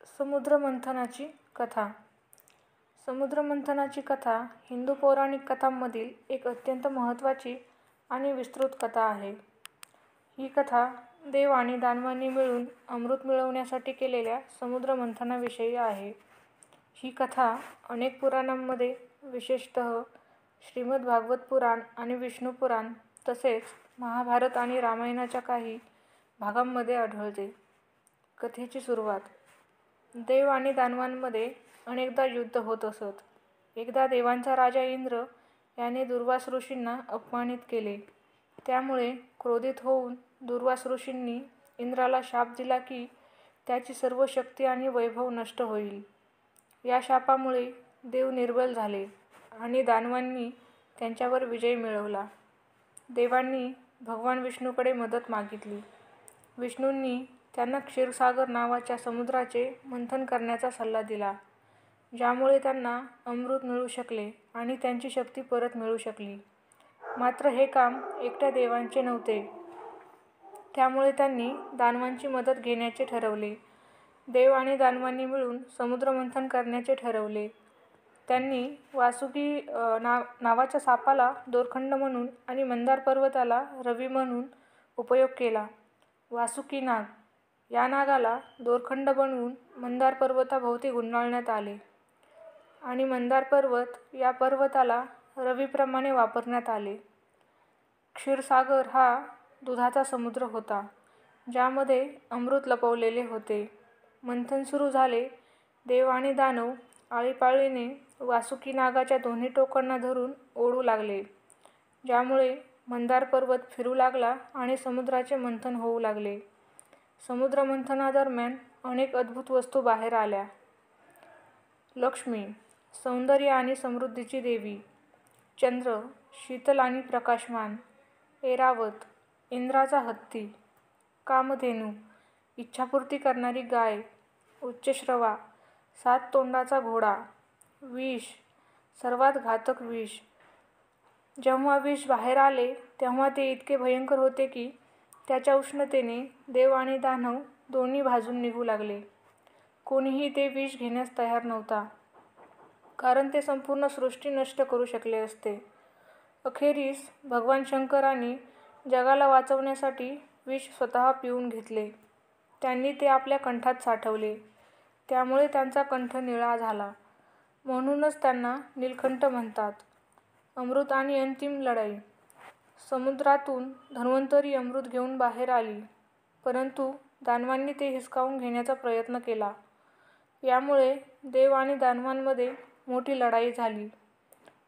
समुद्रमंथनाची कथा. समुद्रमंथनाची कथा हिंदू पौराणिक कथांमधील एक अत्यंत महत्त्वाची आणि विस्तृत कथा आहे. ही कथा देव आणि दानवांनी मिळून अमृत मिळवण्यासाठी केलेल्या समुद्रमंथनाविषयी आहे. ही कथा अनेक पुराणांमध्ये, विशेषतः श्रीमद भागवत पुराण आणि विष्णू पुराण, तसेच महाभारत आणि रामायणाच्या काही भागांमध्ये आढळते. कथेची सुरुवात. देव आणि दानवांमध्ये अनेकदा युद्ध होत असत. एकदा देवांचा राजा इंद्र याने दुर्वास ऋषींना अपमानित केले. त्यामुळे क्रोधित होऊन दुर्वास ऋषींनी इंद्राला शाप दिला की त्याची सर्व शक्ती आणि वैभव नष्ट होईल. या शापामुळे देव निर्बल झाले आणि दानवांनी त्यांच्यावर विजय मिळवला. देवांनी भगवान विष्णूकडे मदत मागितली. विष्णूंनी त्यांना क्षीरसागर नावाच्या समुद्राचे मंथन करण्याचा सल्ला दिला, ज्यामुळे त्यांना अमृत मिळू शकले आणि त्यांची शक्ती परत मिळू शकली. मात्र हे काम एकट्या देवांचे नव्हते, त्यामुळे त्यांनी दानवांची मदत घेण्याचे ठरवले. देव आणि दानवांनी मिळून समुद्रमंथन करण्याचे ठरवले. त्यांनी वासुकी नावाच्या सापाला दोरखंड म्हणून आणि मंदार पर्वताला रवी म्हणून उपयोग केला. वासुकी नाग या नागाला दोरखंड बनवून मंदार पर्वताभोवती गुंडाळण्यात आले आणि मंदार पर्वत या पर्वताला रवीप्रमाणे वापरण्यात आले. क्षीरसागर हा दुधाचा समुद्र होता, ज्यामध्ये अमृत लपवलेले होते. मंथन सुरू झाले. देव आणि दानव आळीपाळीने वासुकी नागाच्या दोन्ही टोकांना धरून ओढू लागले, ज्यामुळे मंदार पर्वत फिरू लागला आणि समुद्राचे मंथन होऊ लागले. समुद्रमंथनादरम्यान अनेक अद्भुत वस्तू बाहेर आल्या. लक्ष्मी, सौंदर्य आणि समृद्धीची देवी. चंद्र, शीतल आणि प्रकाशमान. ऐरावत, इंद्राचा हत्ती. कामधेनू, इच्छापूर्ती करणारी गाय. उच्चश्रवा, 7 तोंडाचा घोडा. विष, सर्वात घातक विष. जेव्हा विष बाहेर आले तेव्हा ते इतके भयंकर होते की त्याच्या उष्णतेने देव आणि दानव दोन्ही भाजून निघू लागले. कोणीही ते विष घेण्यास तयार नव्हता, कारण ते संपूर्ण सृष्टी नष्ट करू शकले असते. अखेरीस भगवान शंकराने जगाला वाचवण्यासाठी विष स्वतः पिऊन घेतले. त्यांनी ते आपल्या कंठात साठवले, त्यामुळे त्यांचा कंठ निळा झाला. म्हणूनच त्यांना नीलकंठ म्हणतात. अमृत आणि अंतिम लढाई. समुद्रातून धन्वंतरी अमृत घेऊन बाहेर आली, परंतु दानवांनी ते हिसकावून घेण्याचा प्रयत्न केला. यामुळे देव आणि दानवांमध्ये मोठी लढाई झाली.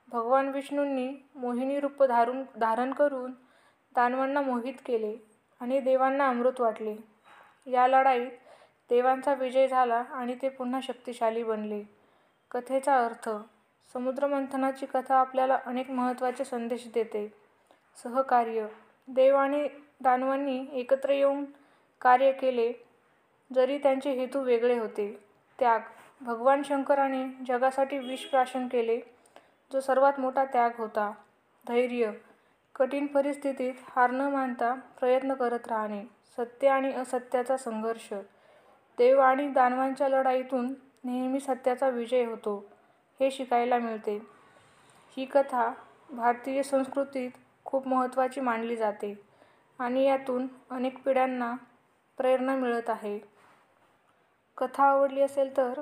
भगवान विष्णूंनी मोहिनी रूप धारण करून दानवांना मोहित केले आणि देवांना अमृत वाटले. या लढाईत देवांचा विजय झाला आणि ते पुन्हा शक्तिशाली बनले. कथेचा अर्थ. समुद्रमंथनाची कथा आपल्याला अनेक महत्त्वाचे संदेश देते. सहकार्य. देव आणि दानवांनी एकत्र येऊन कार्य केले, जरी त्यांचे हेतू वेगळे होते. त्याग. भगवान शंकराने जगासाठी विष प्राशन केले, जो सर्वात मोठा त्याग होता. धैर्य. कठीण परिस्थितीत हार न मानता प्रयत्न करत राहणे. सत्य आणि असत्याचा संघर्ष. देव आणि दानवांच्या लढाईतून नेहमी सत्याचा विजय होतो, हे शिकायला मिळते. ही कथा भारतीय संस्कृतीत खूप महत्त्वाची मानली जाते आणि यातून अनेक पिढ्यांना प्रेरणा मिळत आहे. कथा आवडली असेल तर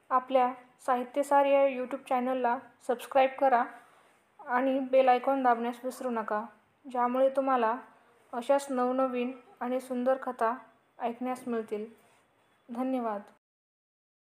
आपल्या साहित्यसार या यूट्यूब चॅनलला सबस्क्राईब करा आणि बेल आयकॉन दाबण्यास विसरू नका, ज्यामुळे तुम्हाला अशाच नवनवीन आणि सुंदर कथा ऐकण्यास मिळतील. धन्यवाद.